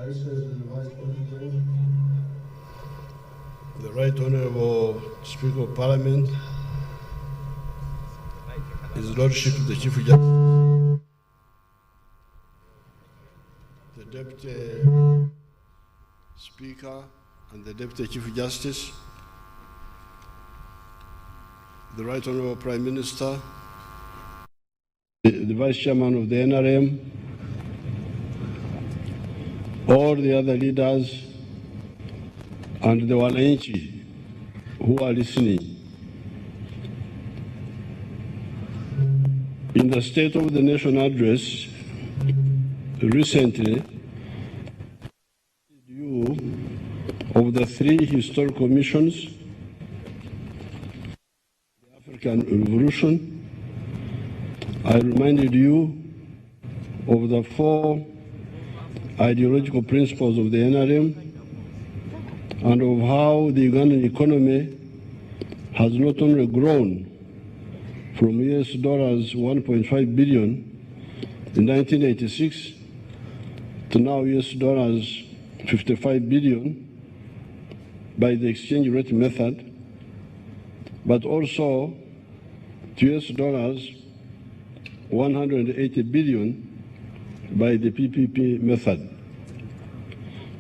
Vice President, Vice President. The Right Honorable Speaker of Parliament, His Lordship the Chief Justice, the Deputy Speaker and the Deputy Chief Justice, the Right Honorable Prime Minister, the Vice Chairman of the NRM, all the other leaders, and the wananchi who are listening. In the State of the Nation address recently, you of the three historic commissions, the African Revolution, I reminded you of the four ideological principles of the NRM and of how the Ugandan economy has not only grown from US dollars 1.5 billion in 1986 to now US dollars 55 billion by the exchange rate method, but also to US dollars 180 billion by the PPP method.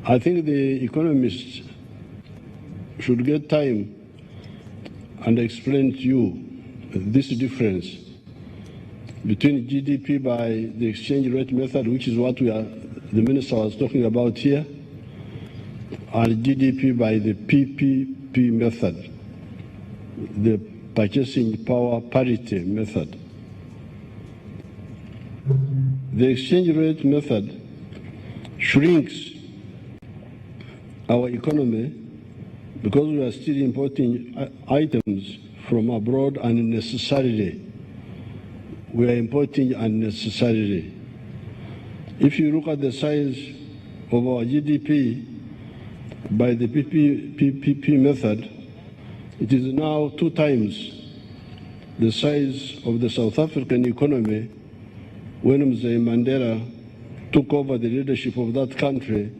I think the economists should get time and explain to you this difference between GDP by the exchange rate method, which is what the minister was talking about here, and GDP by the PPP method, the purchasing power parity method. The exchange rate method shrinks our economy because we are still importing items from abroad unnecessarily. We are importing unnecessarily. If you look at the size of our GDP by the PPP method, it is now 2 times the size of the South African economy when Museveni Mandela took over the leadership of that country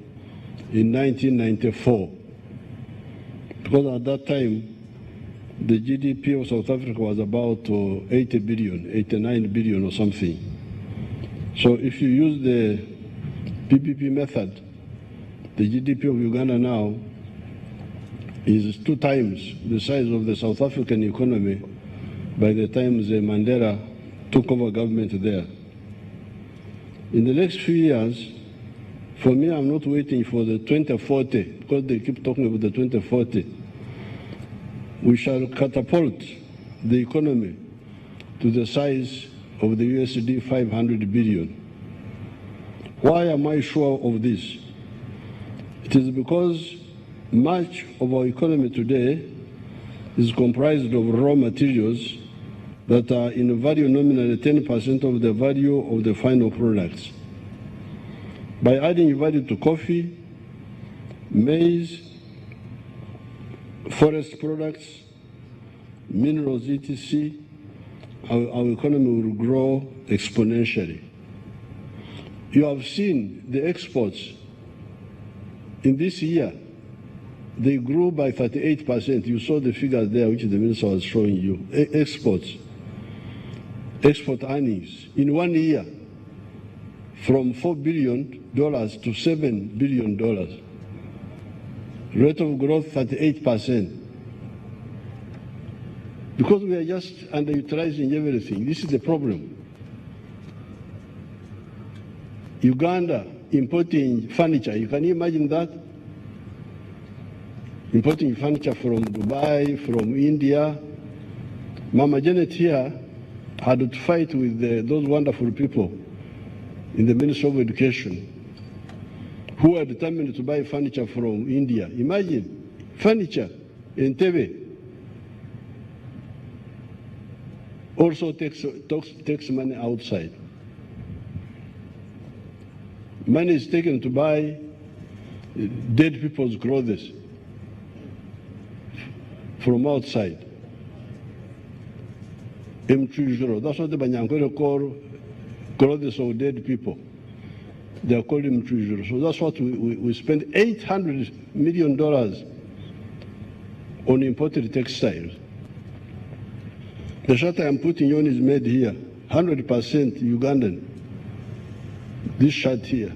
in 1994. Because at that time, the GDP of South Africa was about 80 billion, 89 billion or something. So if you use the PPP method, the GDP of Uganda now is 2 times the size of the South African economy by the time Museveni Mandela took over government there. In the next few years, for me, I'm not waiting for the 2040, because they keep talking about the 2040. We shall catapult the economy to the size of the USD 500 billion. Why am I sure of this? It is because much of our economy today is comprised of raw materials that are in value nominally 10% of the value of the final products. By adding value to coffee, maize, forest products, minerals, etc., our economy will grow exponentially. You have seen the exports in this year. They grew by 38%. You saw the figures there, which the minister was showing you. Export earnings in 1 year from $4 billion to $7 billion. Rate of growth 38%. Because we are just underutilizing everything. This is the problem. Uganda importing furniture. You can imagine that? Importing furniture from Dubai, from India. Mama Janet here had to fight with those wonderful people in the Ministry of Education who are determined to buy furniture from India. Imagine, furniture in Tebe also takes money outside. Money is taken to buy dead people's clothes from outside. That's what the Bannauganda call clothes of dead people. They are calling him treasurer. So that's what we spent $800 million on imported textiles. The shirt I am putting on is made here, 100% Ugandan. This shirt here.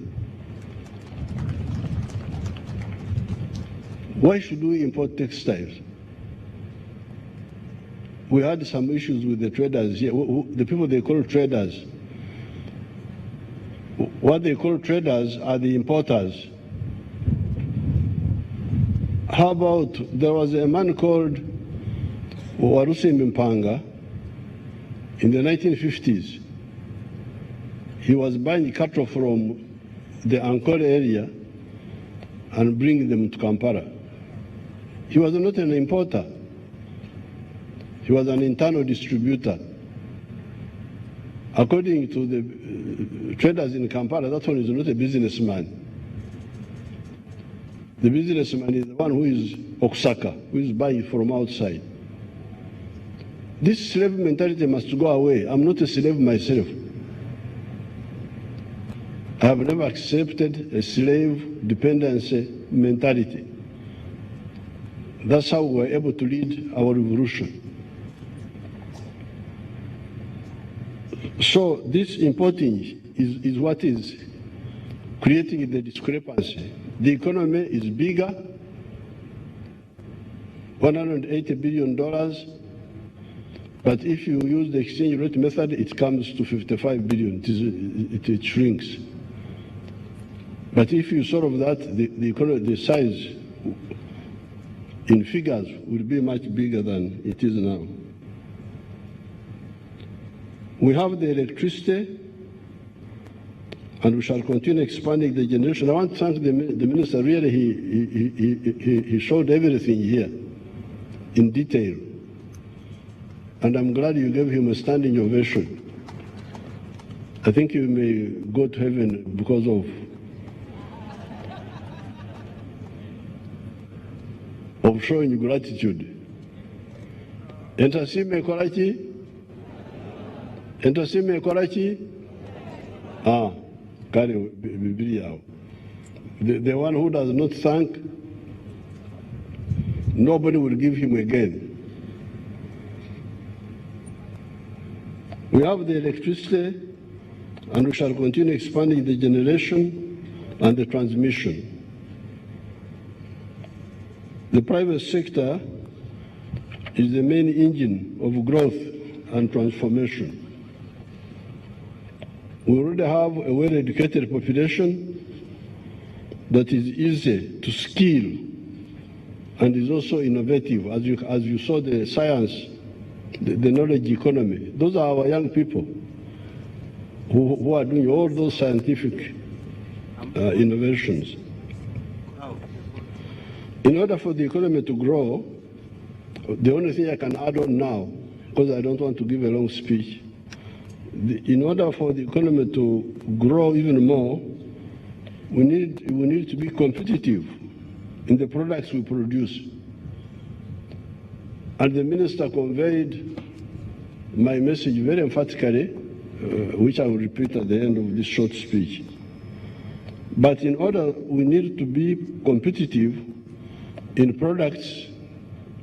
Why should we import textiles? We had some issues with the traders here, the people they call traders. What they call traders are the importers. How about, there was a man called Warusi Mpanga in the 1950s. He was buying cattle from the Ankole area and bringing them to Kampala. He was not an importer. He was an internal distributor. According to the traders in Kampala, that one is not a businessman. The businessman is the one who is Okusaka, who is buying from outside. This slave mentality must go away. I'm not a slave myself. I have never accepted a slave dependency mentality. That's how we were able to lead our revolution. So this importing is what is creating the discrepancy. The economy is bigger, $180 billion, but if you use the exchange rate method, it comes to 55 billion. It shrinks. But if you solve that, the size in figures will be much bigger than it is now. We have the electricity, and we shall continue expanding the generation. I want to thank the minister. Really, he showed everything here in detail. And I'm glad you gave him a standing ovation. I think you may go to heaven because of showing gratitude. Entasime Korachi? Entasime Korachi? The one who does not thank, nobody will give him again. We have the electricity, and we shall continue expanding the generation and the transmission. The private sector is the main engine of growth and transformation. We already have a well-educated population that is easy to skill and is also innovative. As you saw, the science, the knowledge economy. Those are our young people who are doing all those scientific innovations. In order for the economy to grow, the only thing I can add on now, because I don't want to give a long speech, in order for the economy to grow even more, we need to be competitive in the products we produce. And the minister conveyed my message very emphatically, which I will repeat at the end of this short speech. But in order, we need to be competitive in products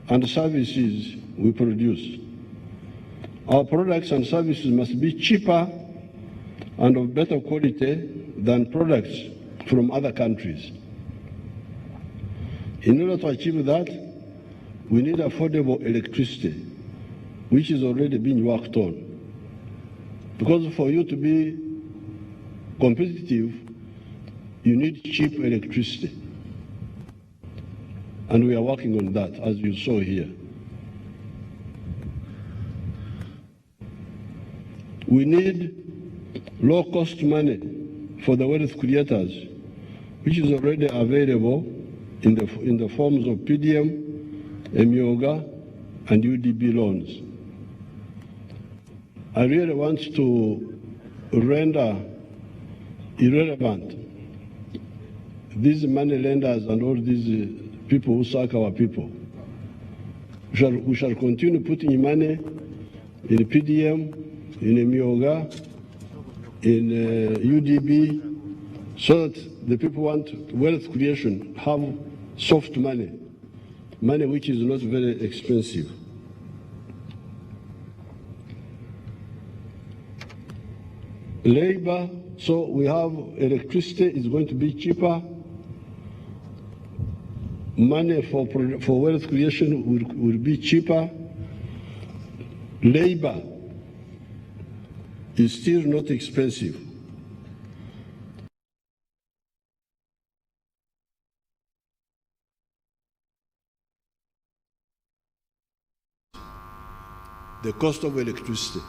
and services we produce. Our products and services must be cheaper and of better quality than products from other countries. In order to achieve that, we need affordable electricity, which is already being worked on. Because for you to be competitive, you need cheap electricity. And we are working on that, as you saw here. We need low-cost money for the wealth creators, which is already available in the forms of PDM, Emyoga, and UDB loans. I really want to render irrelevant these money lenders and all these people who suck our people. We shall continue putting money in PDM, in Emyoga, in UDB, so that the people want wealth creation have soft money, money which is not very expensive. Labor, so we have electricity is going to be cheaper. Money for wealth creation will be cheaper. Labor is still not expensive. The cost of electricity,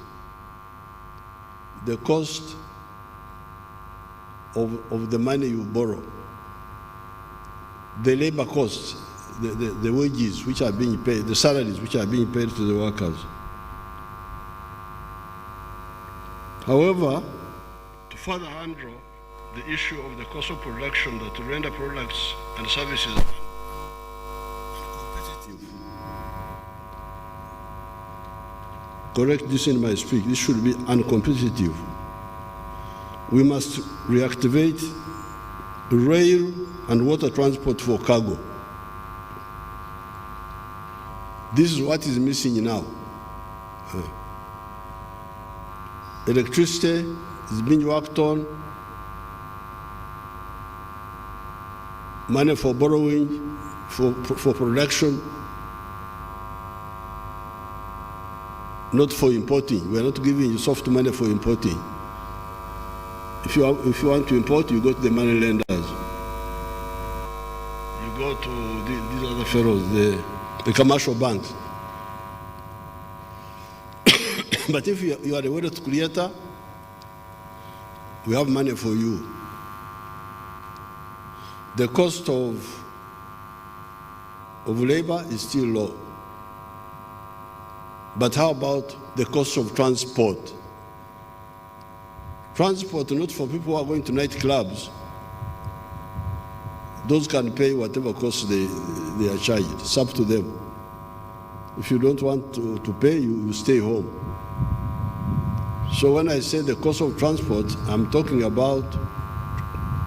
the cost of the money you borrow, the labor costs, the wages which are being paid, the salaries which are being paid to the workers. However, to further handle the issue of the cost of production that to render products and services competitive. Correct this in my speech. This should be uncompetitive. We must reactivate rail and water transport for cargo. This is what is missing now. Electricity is being worked on, money for borrowing, for production, not for importing. We are not giving you soft money for importing. If you want to import, you go to the money lenders. You go to these other fellows, the commercial banks. But if you are a wealth creator, we have money for you. The cost of labor is still low. But how about the cost of transport? Transport, not for people who are going to nightclubs. Those can pay whatever cost they are charged. It's up to them. If you don't want to pay, you stay home. So when I say the cost of transport, I'm talking about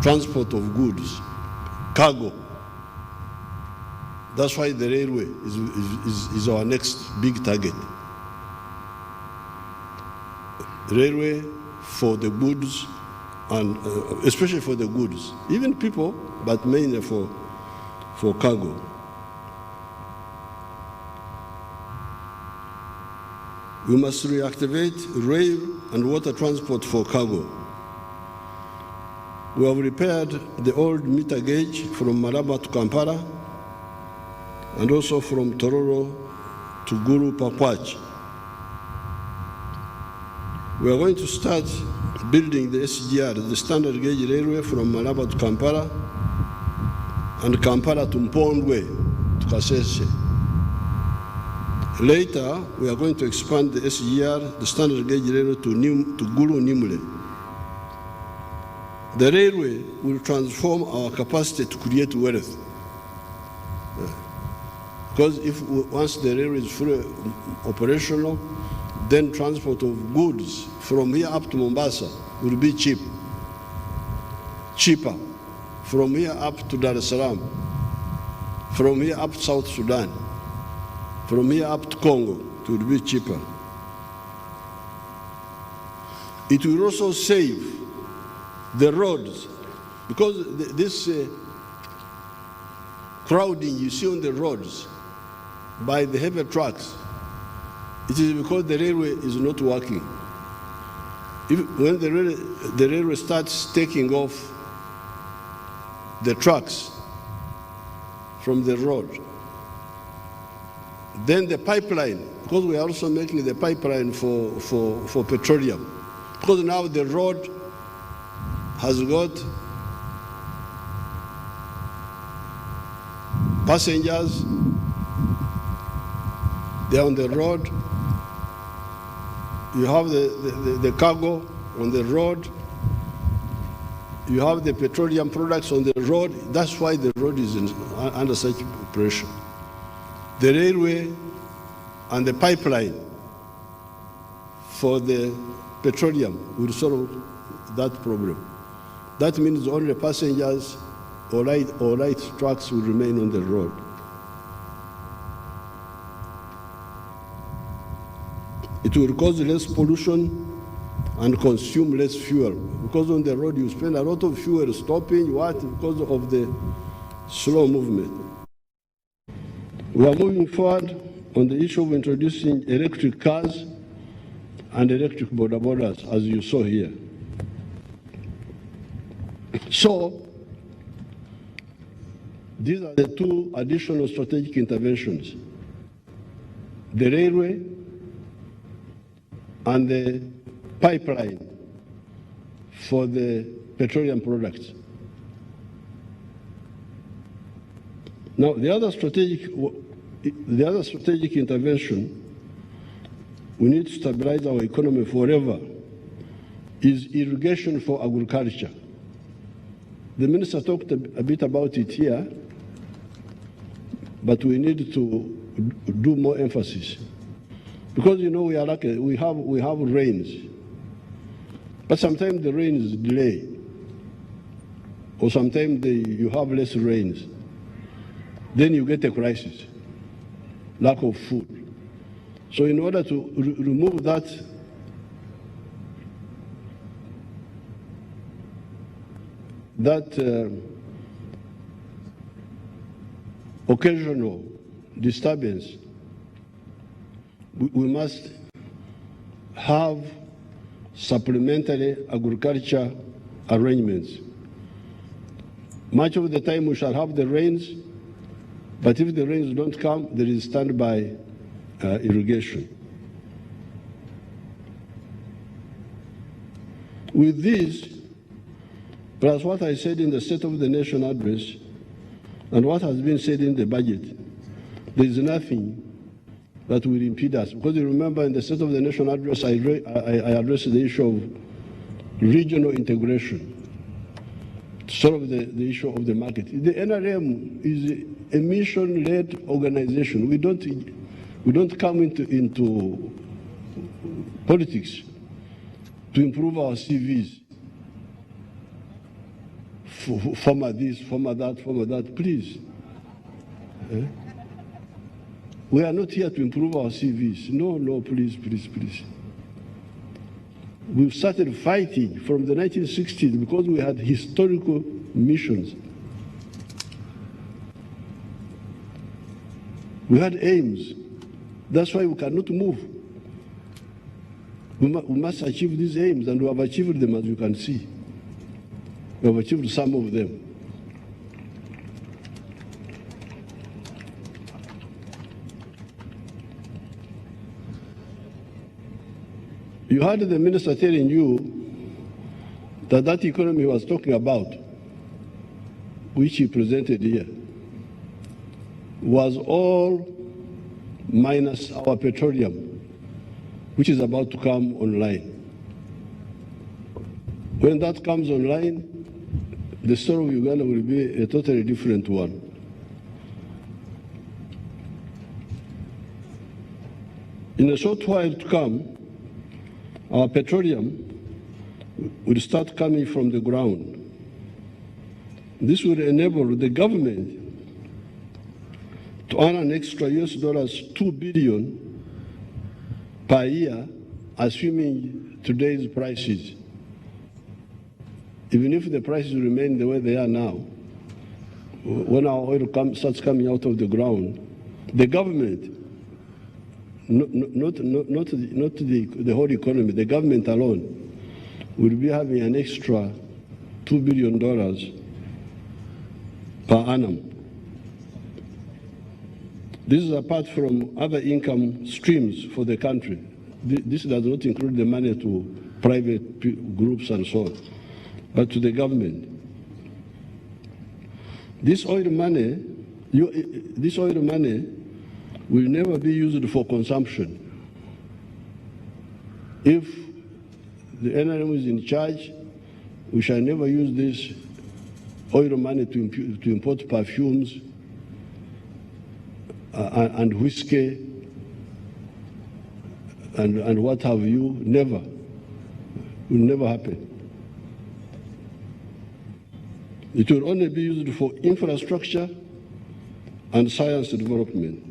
transport of goods, cargo. That's why the railway is our next big target. Railway for the goods, and especially for the goods, even people, but mainly for cargo. We must reactivate rail and water transport for cargo. We have repaired the old meter gauge from Maraba to Kampala and also from Tororo to Gulu Pakwach. We are going to start building the SGR, the standard gauge railway from Maraba to Kampala and Kampala to Mpondwe to Kasese. Later, we are going to expand the SGR, the standard gauge railway to Gulu Nimule. The railway will transform our capacity to create wealth. Because once the railway is fully operational, then transport of goods from here up to Mombasa will be cheaper. From here up to Dar es Salaam, from here up to South Sudan, from here up to Congo, it will be cheaper. It will also save the roads, because this crowding you see on the roads by the heavy trucks, it is because the railway is not working. When the railway starts taking off the trucks from the road, then the pipeline, because we are also making the pipeline for petroleum, because now the road has got passengers, they're on the road, you have the cargo on the road, you have the petroleum products on the road. That's why the road is under such pressure. The railway and the pipeline for the petroleum will solve that problem. That means only passengers or light trucks will remain on the road. It will cause less pollution and consume less fuel, because on the road you spend a lot of fuel stopping, because of the slow movement. We are moving forward on the issue of introducing electric cars and electric bodabodas, as you saw here. So, these are the two additional strategic interventions: the railway and the pipeline for the petroleum products. Now, the other strategic intervention we need to stabilize our economy forever is irrigation for agriculture. The minister talked a bit about it here, but we need to do more emphasis. Because, you know, we are lucky, we have rains, but sometimes the rains delay, or sometimes you have less rains. Then you get a crisis, lack of food. So in order to remove that, occasional disturbance, we must have supplementary agriculture arrangements. Much of the time we shall have the rains, but if the rains don't come, there is standby irrigation. With this, plus what I said in the State of the Nation address and what has been said in the budget, there is nothing that will impede us. Because you remember in the State of the Nation address, I addressed the issue of regional integration to solve the issue of the market. The NRM is a mission-led organization. We don't come into politics to improve our CVs. Former this, former that, please. We are not here to improve our CVs. No, please. We've started fighting from the 1960s because we had historical missions. We had aims. That's why we cannot move. We must achieve these aims, and we have achieved them, as you can see. We have achieved some of them. You heard the minister telling you that economy he was talking about, which he presented here, was all minus our petroleum, which is about to come online. When that comes online, the story of Uganda will be a totally different one. In a short while to come, our petroleum will start coming from the ground. This will enable the government to earn an extra $2 billion per year, assuming today's prices. Even if the prices remain the way they are now, when our oil starts coming out of the ground, the government, not the whole economy, the government alone will be having an extra $2 billion per annum. This is apart from other income streams for the country. This does not include the money to private groups and so on, but to the government. This oil money will never be used for consumption. If the NRM is in charge, we shall never use this oil money to import perfumes and whiskey and what have you. Never. Will never happen. It will only be used for infrastructure and science development.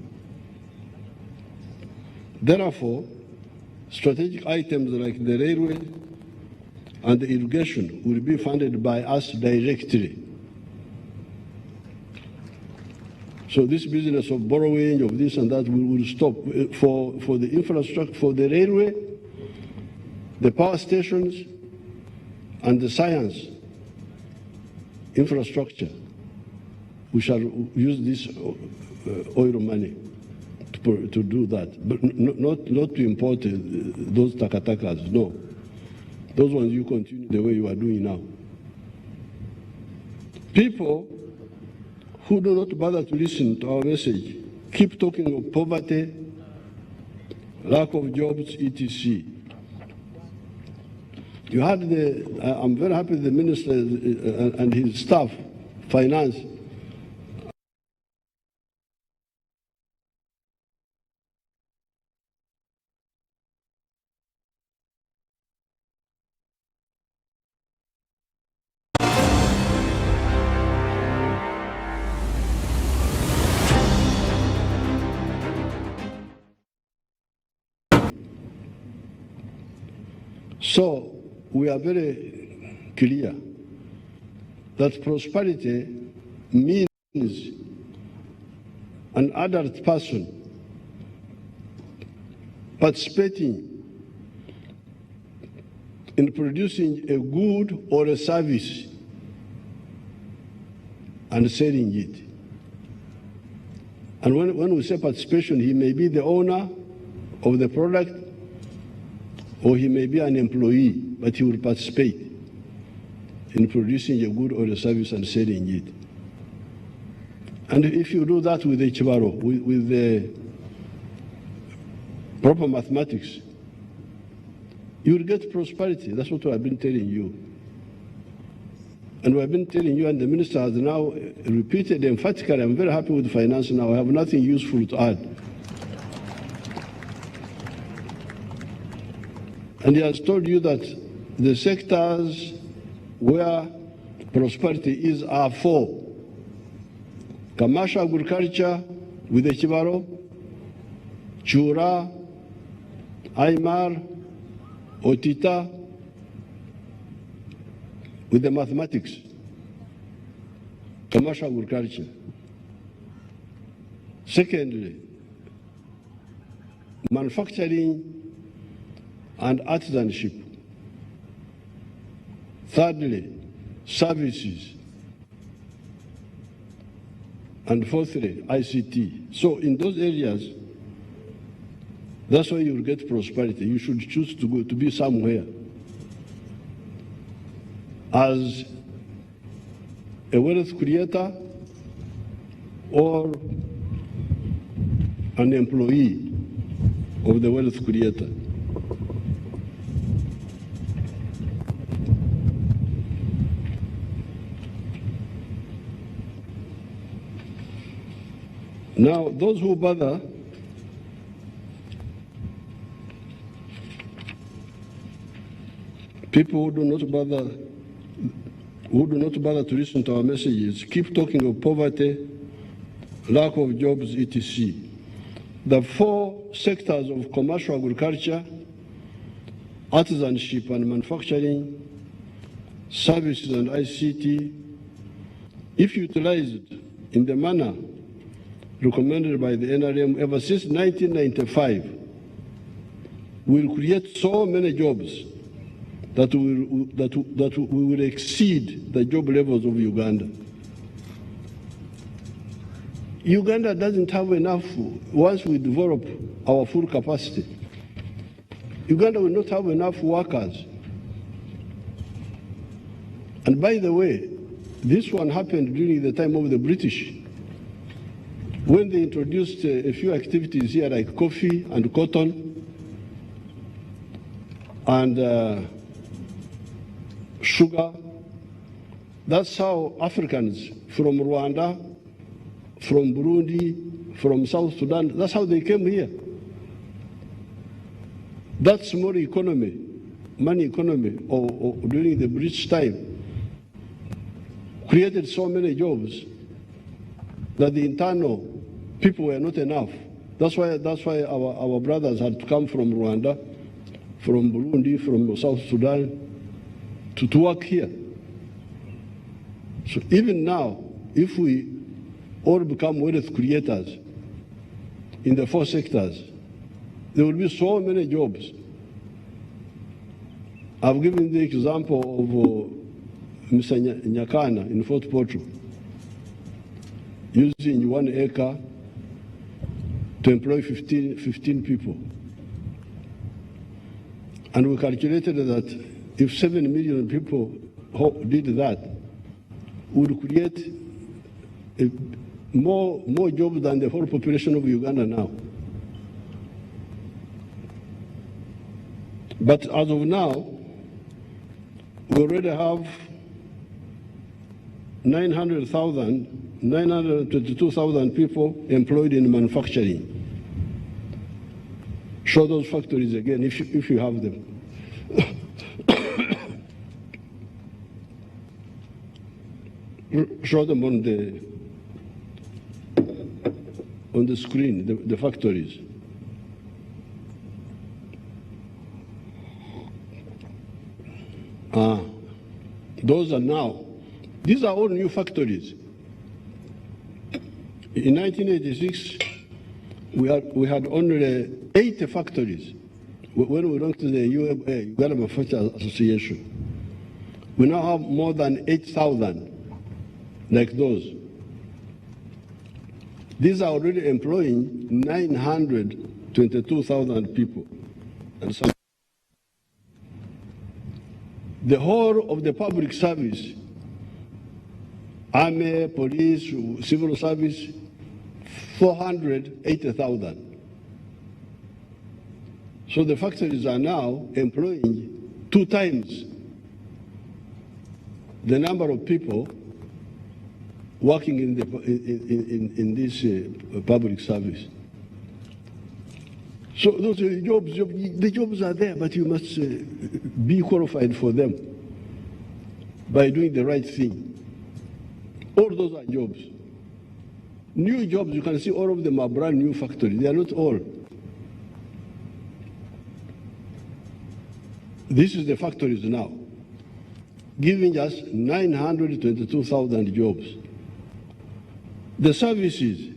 Therefore, strategic items like the railway and the irrigation will be funded by us directly. So this business of borrowing of this and that will stop. For the infrastructure, for the railway, the power stations, and the science infrastructure, we shall use this oil money to do that, but not to import those takatakas, no. Those ones you continue the way you are doing now. People who do not bother to listen to our message keep talking of poverty, lack of jobs, etc. You had I'm very happy the minister and his staff, finance, so we are very clear that prosperity means an adult person participating in producing a good or a service and selling it. And when we say participation, he may be the owner of the product or he may be an employee, but he will participate in producing a good or a service and selling it. And if you do that with the Chibaro, with the proper mathematics, you will get prosperity. That's what I've been telling you. And we have been telling you, and the minister has now repeated emphatically, I'm very happy with finance now. I have nothing useful to add. And he has told you that the sectors where prosperity is are four: commercial agriculture with the Chibaro, Chura, Aymar, Otita, with the mathematics, commercial agriculture. Secondly, manufacturing and artisanship. Thirdly, services. And fourthly, ICT. So in those areas, that's why you'll get prosperity. You should choose to go to be somewhere as a wealth creator or an employee of the wealth creator. Now, those who bother people who do not bother to listen to our messages keep talking of poverty, lack of jobs, etc. The four sectors of commercial agriculture, artisanship and manufacturing, services and ICT, if utilized in the manner recommended by the NRM ever since 1995, will create so many jobs that we will exceed the job levels of Uganda. Uganda doesn't have enough. Once we develop our full capacity, Uganda will not have enough workers. And by the way, this one happened during the time of the British, when they introduced a few activities here like coffee and cotton and sugar. That's how Africans from Rwanda, from Burundi, from South Sudan, that's how they came here. That small economy, money economy, or during the British time, created so many jobs that the internal people were not enough. That's why our brothers had to come from Rwanda, from Burundi, from South Sudan, to work here. So even now, if we all become wealth creators in the 4 sectors, there will be so many jobs. I've given the example of Mr. Nyakana in Fort Portal, using 1 acre to employ 15 people. And we calculated that if 7 million people did that, we would create more jobs than the whole population of Uganda now. But as of now, we already have 922,000 people employed in manufacturing. Show those factories again if you have them. Show them on the screen, the factories. Those are now, these are all new factories. In 1986, we had only 80 factories. When we went to the UMA, Uganda Manufacturers Association, we now have more than 8,000 like those. These are already employing 922,000 people. And some. The whole of the public service, army, police, civil service, 480,000. So the factories are now employing 2 times the number of people working in this public service. So those are jobs, the jobs are there, but you must be qualified for them by doing the right thing. All those are jobs. New jobs, you can see all of them are brand new factories. They are not all. This is the factories now, giving us 922,000 jobs. The services,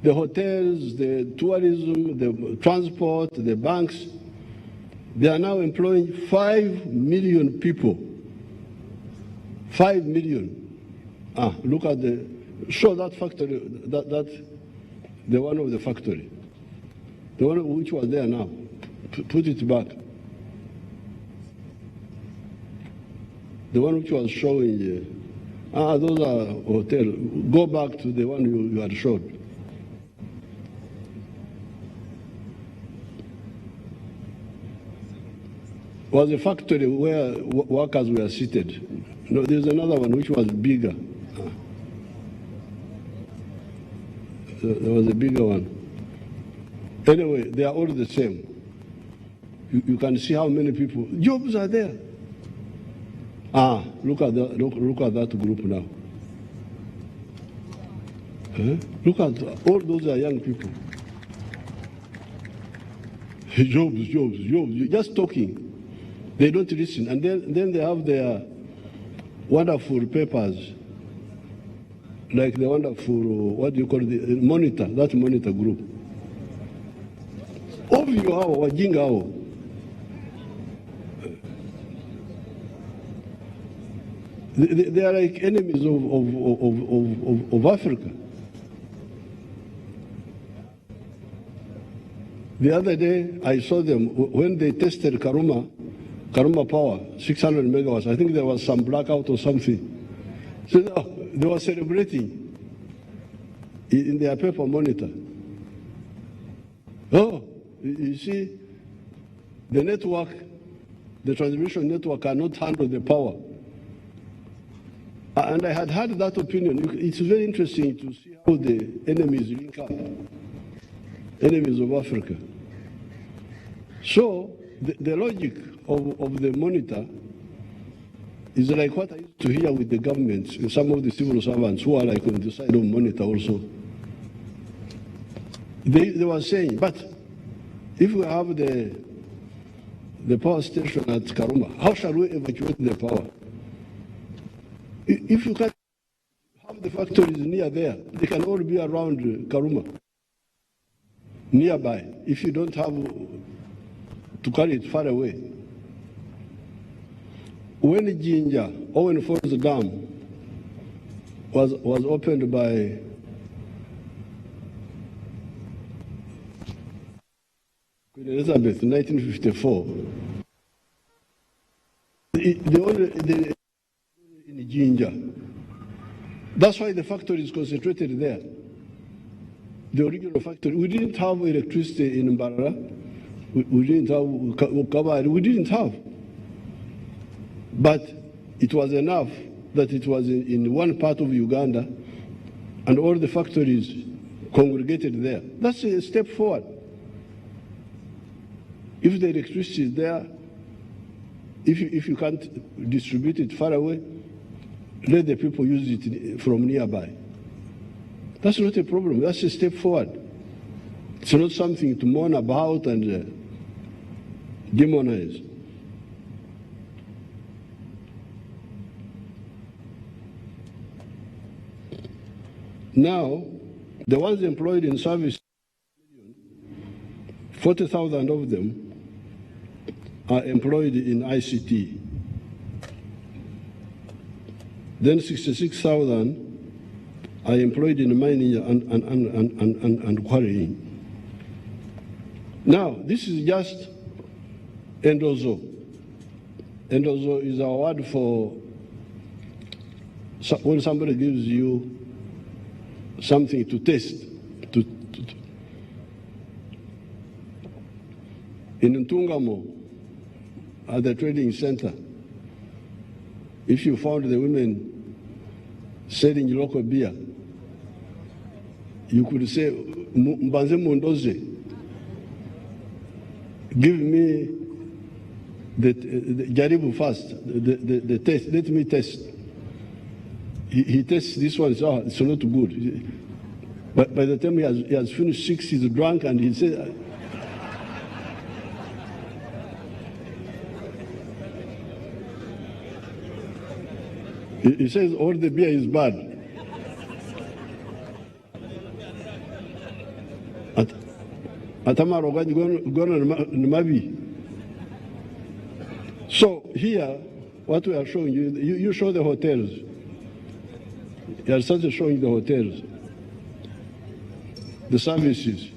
the hotels, the tourism, the transport, the banks, they are now employing 5 million people. 5 million. Look at show that factory, the one of the factory. The one which was there now. Put it back. The one which was showing, those are hotels. Go back to the one you had showed. Was a factory where workers were seated. No, there's another one which was bigger. There was a bigger one. Anyway, they are all the same. You can see how many people. Jobs are there. Look at that group now. Look at all those are young people. Jobs. Just talking. They don't listen. And then they have their wonderful papers, like the wonderful, what do you call it, monitor, that monitor group. Ovyo hao, wajinga hao. They are like enemies of Africa. The other day, I saw them when they tested Karuma Power, 600 megawatts. I think there was some blackout or something. So they were celebrating in their paper monitor. You see, the network, the transmission network cannot handle the power. And I had had that opinion. It's very interesting to see how the enemies link up, enemies of Africa. So the logic of the monitor It's like what I used to hear with the government, some of the civil servants who are like on the side of monitor also. They were saying, but if we have the power station at Karuma, how shall we evacuate the power? If you can't have the factories near there, they can all be around Karuma, nearby, if you don't have to carry it far away. When Jinja, Owen Falls Dam, was opened by Queen Elizabeth in 1954, the in Jinja. That's why the factory is concentrated there. The original factory. We didn't have electricity in Mbarara. We didn't have Kabari. We didn't have. But it was enough that it was in one part of Uganda and all the factories congregated there. That's a step forward. If the electricity is there, if you can't distribute it far away, let the people use it from nearby. That's not a problem. That's a step forward. It's not something to mourn about and demonize. Now, the ones employed in service, 40,000 of them are employed in ICT. Then 66,000 are employed in mining and quarrying. Now, this is just endozo. Endozo is a word for when somebody gives you something to taste. In Ntungamo, at the trading center, if you found the women selling local beer, you could say, Mbanze Mundoze, give me the jaribu first, the taste, let me taste. He tests this one, so it's not good. But by the time he has finished 6, he's drunk, and he says, he says all the beer is bad. So here, what we are showing you, you show the hotels. You are started showing the hotels, the services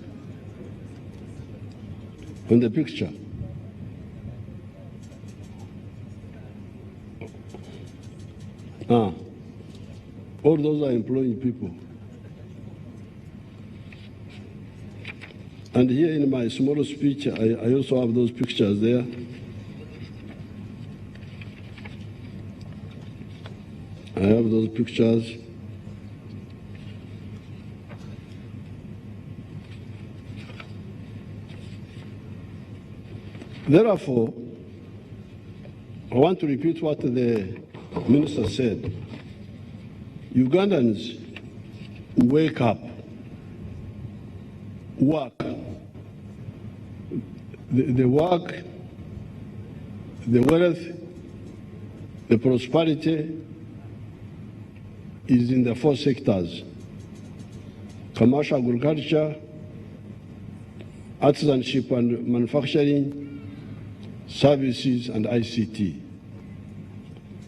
on the picture. All those are employing people. And here in my small speech, I also have those pictures there. I have those pictures. Therefore, I want to repeat what the minister said. Ugandans wake up, work. The work, the wealth, the prosperity is in the 4 sectors: commercial agriculture, artisanship and manufacturing, services, and ICT.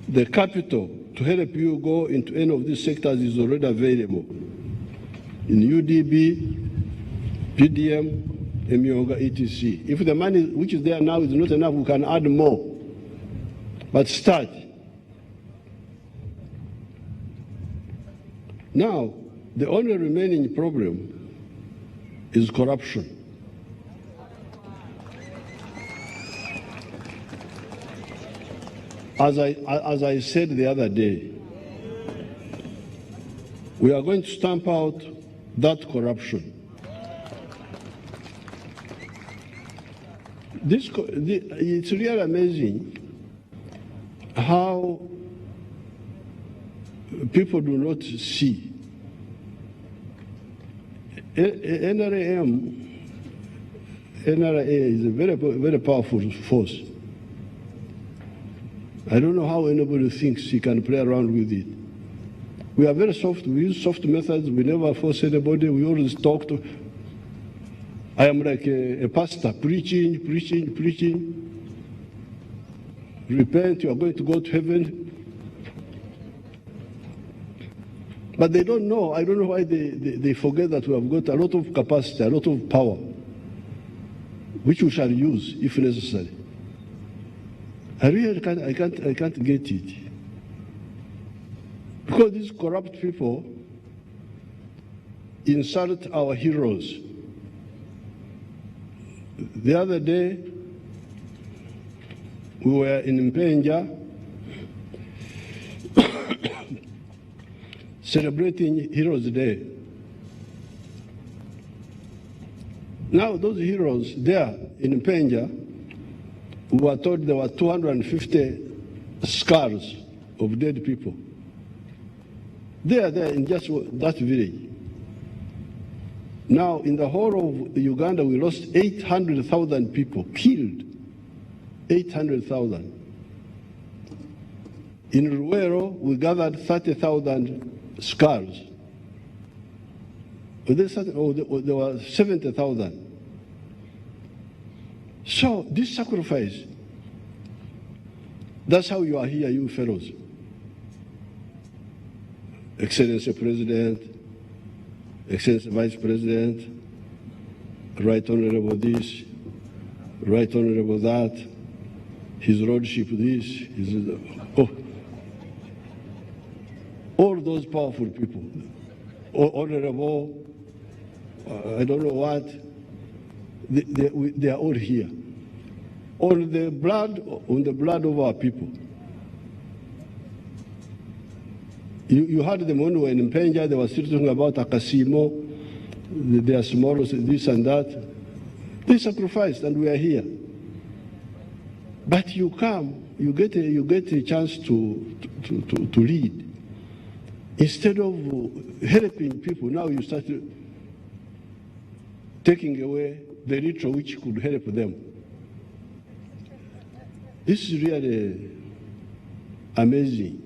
The capital to help you go into any of these sectors is already available in UDB, PDM, Emioga, etc. If the money which is there now is not enough, we can add more. But start. Now, the only remaining problem is corruption. As I said the other day, we are going to stamp out that corruption. It's really amazing how people do not see. NRA is a very powerful force. I don't know how anybody thinks he can play around with it. We are very soft. We use soft methods. We never force anybody. We always talk to. I am like a pastor, preaching. Repent, you are going to go to heaven. But they don't know. I don't know why they forget that we have got a lot of capacity, a lot of power, which we shall use if necessary. I really can't get it. Because these corrupt people insult our heroes. The other day, we were in Mpenja celebrating Heroes Day. Now those heroes there in Mpenja, we were told there were 250 skulls of dead people. They are there in just that village. Now in the whole of Uganda, we lost 800,000 people killed. 800,000. In Ruwero, we gathered 30,000 skulls. There were 70,000. So this sacrifice, that's how you are here, you fellows. Excellency President, Excellency Vice President, Right Honorable this, Right Honorable that, His Lordship this, all those powerful people, Honorable, I don't know what, they are all here. On the blood of our people. You heard them when we were in Mpenja, they were still talking about Akasimo, their small, this and that. They sacrificed and we are here. But you come, you get a chance to lead. Instead of helping people, now you start taking away the ritual which could help them. This is really amazing.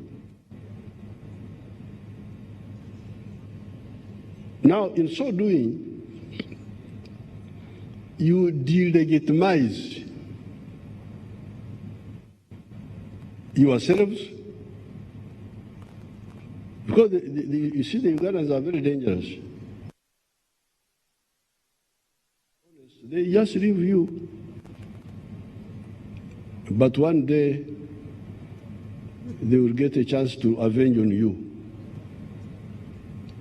Now, in so doing, you delegitimize yourselves, because you see, the Ugandans are very dangerous. They just leave you. But one day, they will get a chance to avenge on you.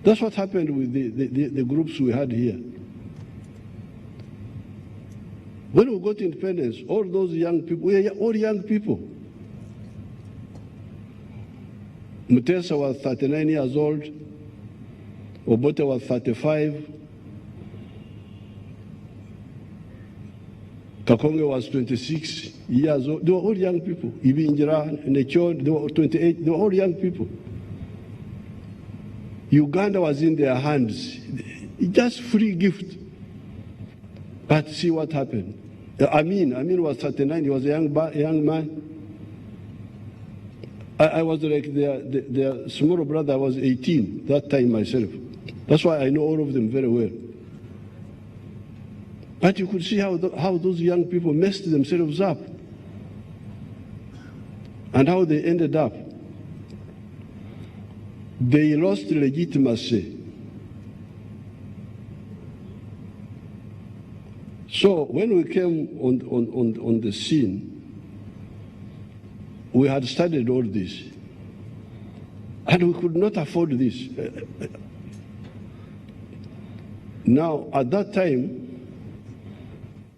That's what happened with the groups we had here. When we got independence, all those young people, we are all young people. Mutesa was 39 years old, Obote was 35, Kakonge was 26 years old. They were all young people. Ibinjira, Nechon, they were 28, they were all young people. Uganda was in their hands. Just free gift. But see what happened. Amin was 39, he was a young man. I was like their smaller brother. I was 18 that time myself. That's why I know all of them very well. But you could see how those young people messed themselves up and how they ended up. They lost legitimacy. So when we came on the scene, we had studied all this, and we could not afford this. Now, at that time,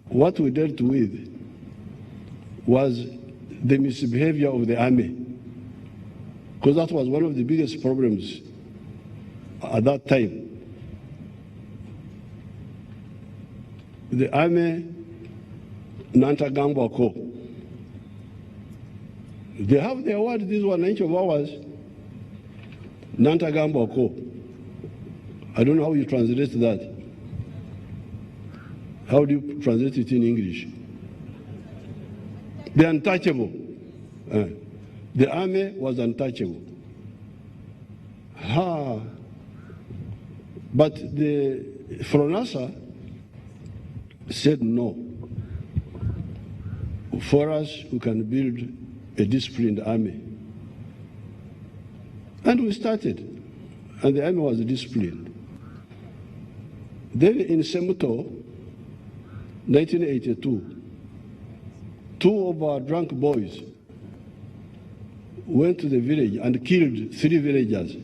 what we dealt with was the misbehavior of the army, because that was one of the biggest problems at that time. The army, Nantagambako, they have their word, this one inch of ours. Nantagambako. I don't know how you translate that. How do you translate it in English? The untouchable. The army was untouchable. But the Fronasa said no. For us, we can build a disciplined army. And we started, and the army was disciplined. Then in Semuto, 1982, two of our drunk boys went to the village and killed 3 villagers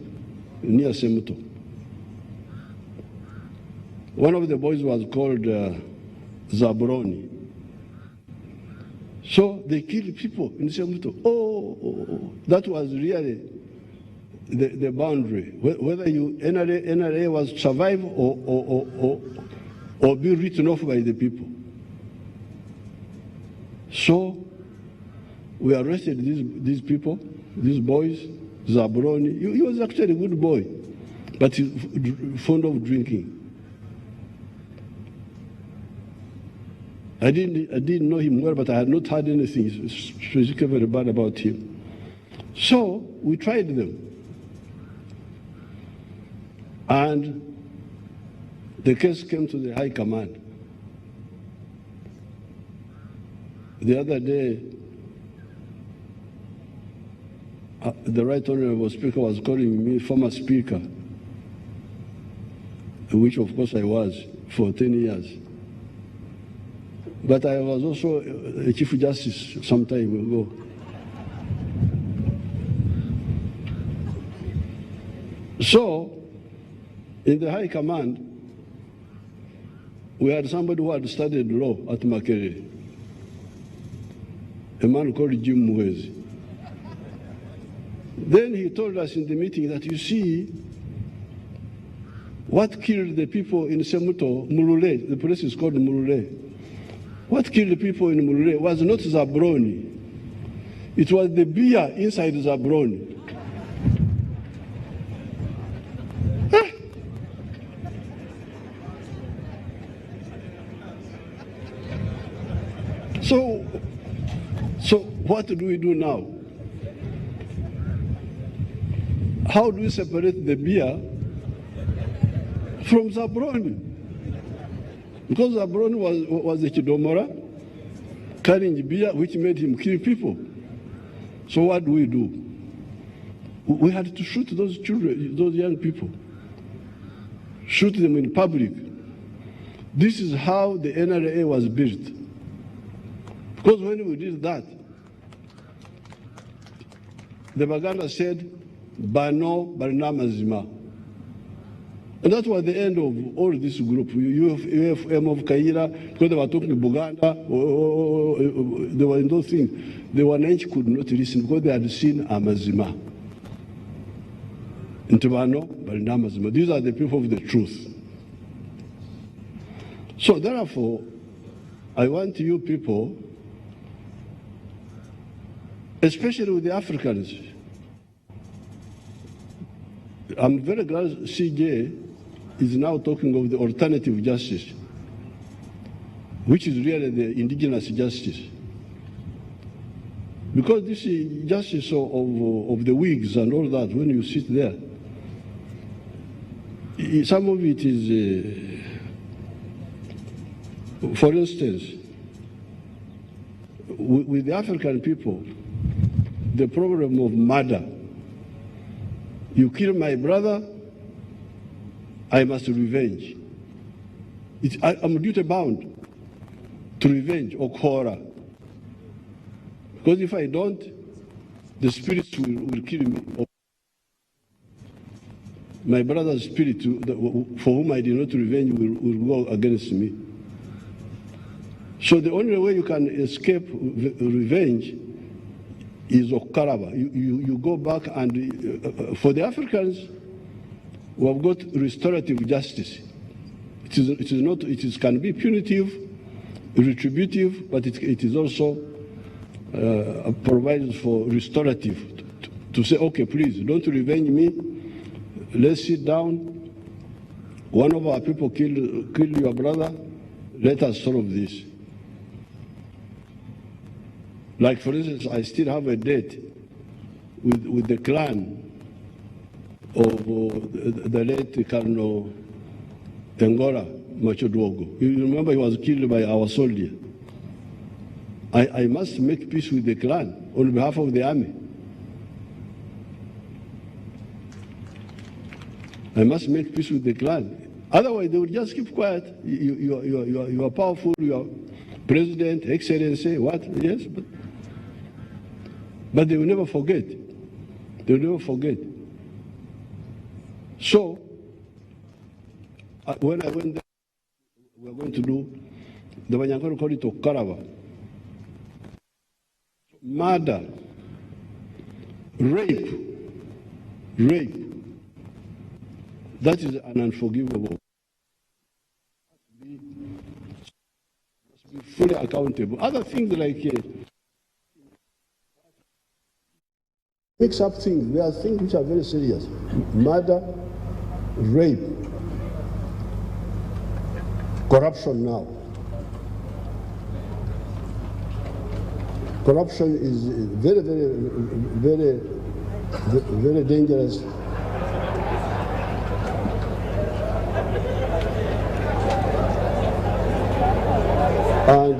near Semuto. One of the boys was called Zabroni. So they killed people in Semuto. That was really the boundary. Whether NRA was survive or be written off by the people. So we arrested these people, these boys, Zabroni. He was actually a good boy, but he's fond of drinking. I didn't know him well, but I had not heard anything specifically bad about him. So we tried them. And the case came to the High Command. The other day, the Right Honorable Speaker was calling me former Speaker, which of course I was for 10 years. But I was also a Chief Justice some time ago. So, in the High Command, we had somebody who had studied law at Makerere, a man called Jim Mwezi. Then he told us in the meeting that, you see, what killed the people in Semuto, Mulule, the place is called Mulule. What killed the people in Mulule was not Zabroni. It was the beer inside Zabroni. So what do we do now? How do we separate the beer from Zabroni? Because Zabroni was a Chidomora carrying beer, which made him kill people. So what do? We had to shoot those children, those young people. Shoot them in public. This is how the NRA was built. Because when we did that, the Baganda said, Bannauganda. And that was the end of all this group. UFM of Kaira, because they were talking Buganda, they were in those things. The Wananchi could not listen because they had seen Amazima. Bannauganda. These are the people of the truth. So therefore, I want you people, especially with the Africans. I'm very glad CJ is now talking of the alternative justice, which is really the indigenous justice. Because this is justice of the wigs and all that, when you sit there, some of it is, for instance, with the African people, the problem of murder. You kill my brother, I must revenge. I'm duty bound to revenge or horror. Because if I don't, the spirits will kill me. My brother's spirit, for whom I did not revenge, will go against me. So the only way you can escape revenge is Okaraba. You go back and, for the Africans, we have got restorative justice. It can be punitive, retributive, but it is also provides for restorative, to say, okay, please, don't revenge me. let's sit down. One of our people killed your brother. Let us solve this. Like, for instance, I still have a debt with the clan of the late Colonel Tengora Machodwogo. You remember he was killed by our soldier. I must make peace with the clan on behalf of the army. I must make peace with the clan. Otherwise, they will just keep quiet. You are powerful, you are president, excellency, what? Yes, but they will never forget. They will never forget. So, when I went there, we are going to do, the Banyankore call it Okarava. Murder, rape, that is an unforgivable. Must be fully accountable. Other things like mix up things. There are things which are very serious. Murder, rape, corruption now. Corruption is very, very, very, very dangerous. And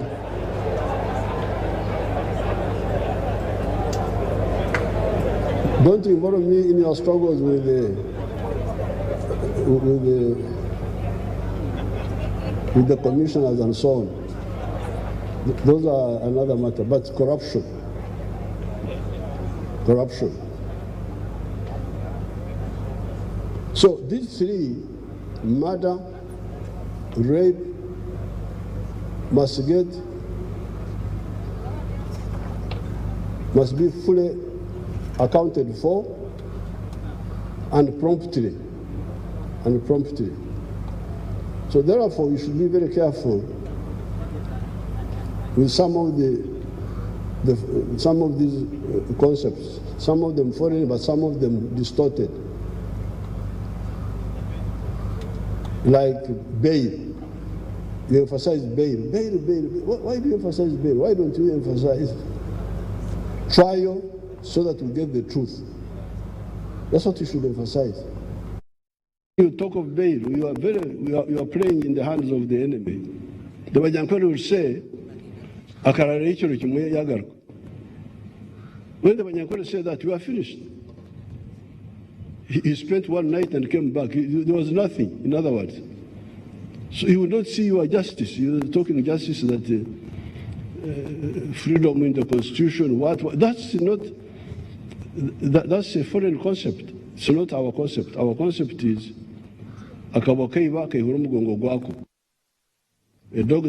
don't involve me in your struggles with the commissioners and so on. Those are another matter. But corruption. So these three, murder, rape, must be fully accounted for and promptly. So therefore, we should be very careful with some of these concepts. Some of them foreign, but some of them distorted. Like bail. You emphasize bail. Why do you emphasize bail? Why don't you emphasize trial so that we get the truth? That's what you should emphasize. You talk of bail, you are playing in the hands of the enemy. The Banyankore will say, when the Banyankore said that, you are finished. He spent one night and came back. There was nothing, in other words. So he will not see your justice. You are talking justice that freedom in the constitution, that's not, that's a foreign concept. It's not our concept. Our concept is a dog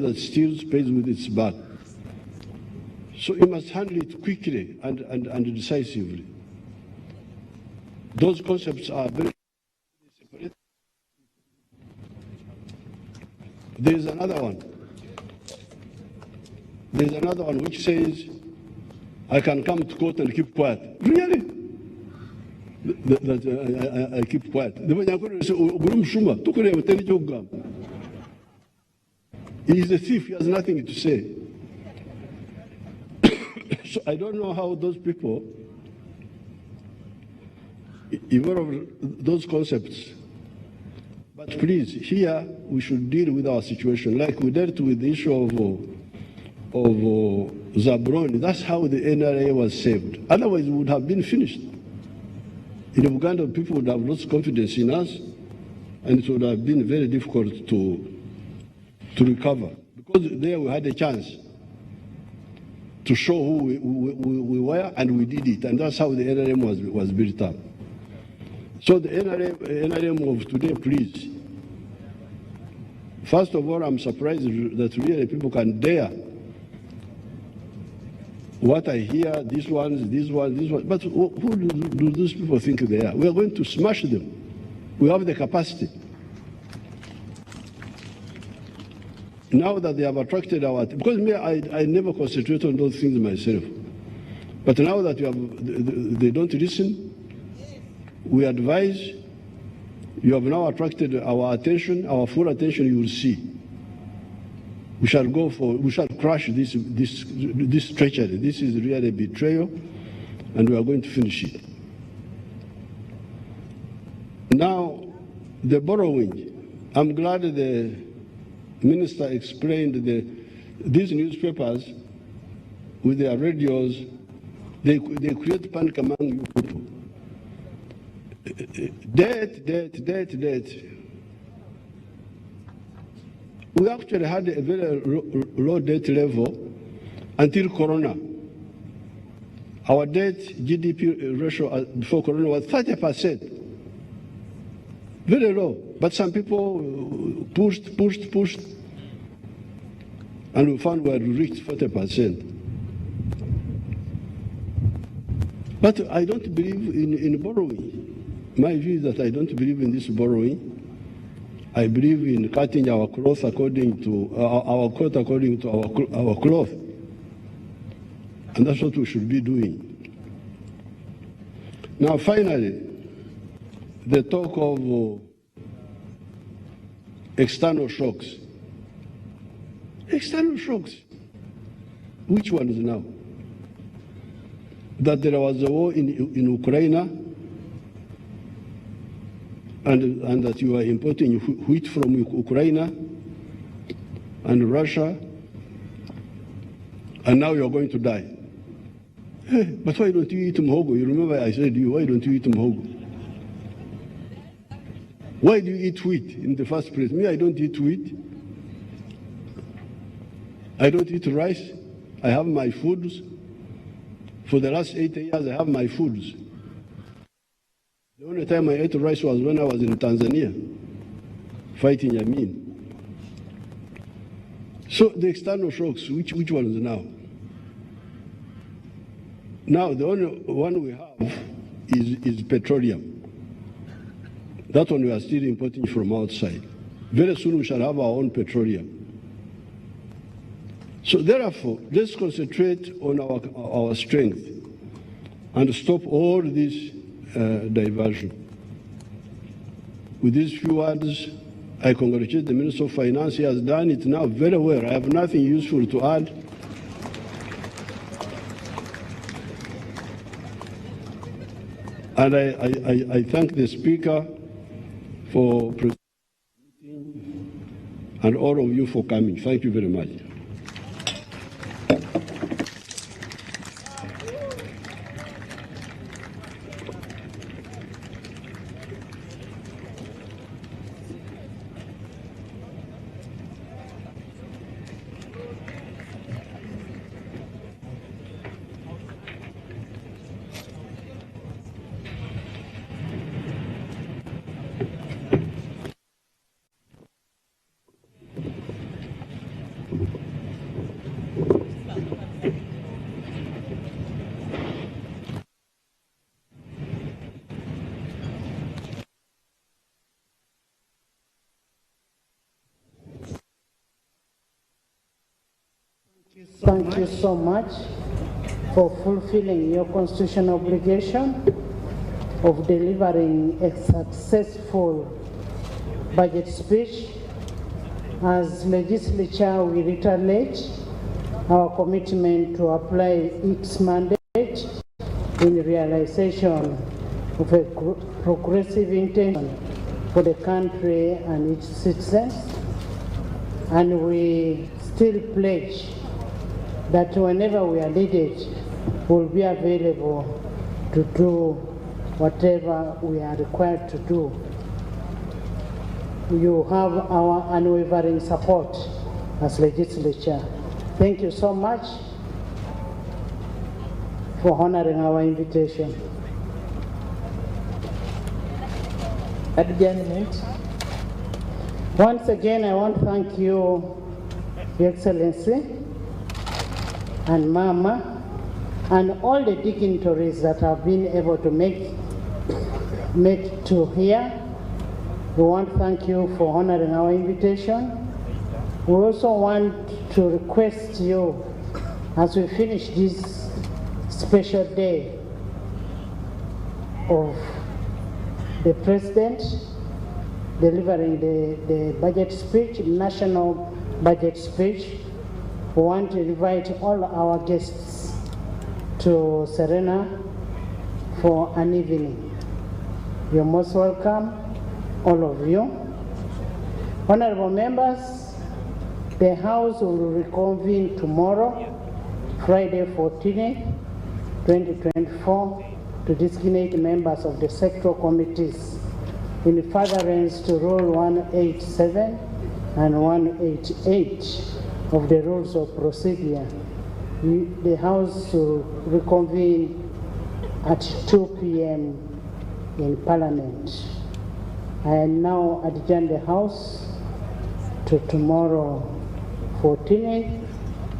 that steals pays with its back. So you must handle it quickly and decisively. Those concepts are very separate. There is another one. There's another one which says, I can come to court and keep quiet. Really? I keep quiet. He is a thief, he has nothing to say. So I don't know how those people evolve those concepts. But please, here we should deal with our situation like we dealt with the issue of Zabroni. That's how the NRA was saved. Otherwise, we would have been finished. In Uganda, people would have lost confidence in us, and it would have been very difficult to recover. Because there we had a chance to show who we were, and we did it. And that's how the NRM was built up. So the NRM of today, please. First of all, I'm surprised that really people can dare what I hear, these ones. But who do those people think they are? We are going to smash them. We have the capacity. Now that they have attracted our, because me, I never concentrate on those things myself. But now that they don't listen, we advise, You have now attracted our attention, our full attention. You will see. We shall crush this treachery. This is really a betrayal, and we are going to finish it. Now, the borrowing. I'm glad the minister explained these newspapers with their radios, they create panic among you people. Debt. We actually had a very low debt level until Corona. Our debt GDP ratio before Corona was 30%. Very low. But some people pushed, and we found we had reached 40%. But I don't believe in borrowing. My view is that I don't believe in this borrowing. I believe in cutting our cloth according to our coat according to our cloth, and that's what we should be doing. Now, finally, the talk of external shocks. External shocks. Which ones now? That there was a war in Ukraine, and that you are importing wheat from Ukraine and Russia, and now you are going to die. But why don't you eat muhogo? You remember I said to you, why don't you eat muhogo? Why do you eat wheat in the first place? Me, I don't eat wheat. I don't eat rice. I have my foods. For the last 8 years, I have my foods. The only time I ate rice was when I was in Tanzania, fighting Yamin. So the external shocks, which ones now? Now the only one we have is petroleum. That one we are still importing from outside. Very soon we shall have our own petroleum. So therefore, let's concentrate on our strength and stop all this diversion. With these few words, I congratulate the Minister of Finance. He has done it now very well. I have nothing useful to add. And I thank the Speaker for presiding and all of you for coming. Thank you very much. Thank you so much for fulfilling your constitutional obligation of delivering a successful budget speech. As legislature, we reiterate our commitment to apply its mandate in realization of a progressive intention for the country and its citizens, and we still pledge that whenever we are needed, we'll be available to do whatever we are required to do. You have our unwavering support as legislature. Thank you so much for honoring our invitation. Adjournment. Once again, I want to thank you, Your Excellency, and Mama, and all the dignitaries that have been able to make to here. We want to thank you for honoring our invitation. We also want to request you, as we finish this special day of the President, delivering the budget speech, national budget speech. We want to invite all our guests to Serena for an evening. You're most welcome, all of you. Honorable members, the House will reconvene tomorrow, Friday 14th, 2024, to designate members of the sectoral committees in furtherance to Rule 187 and 188 of the Rules of Procedure. The House will reconvene at 2 p.m. in Parliament. I now adjourn the House to tomorrow 14th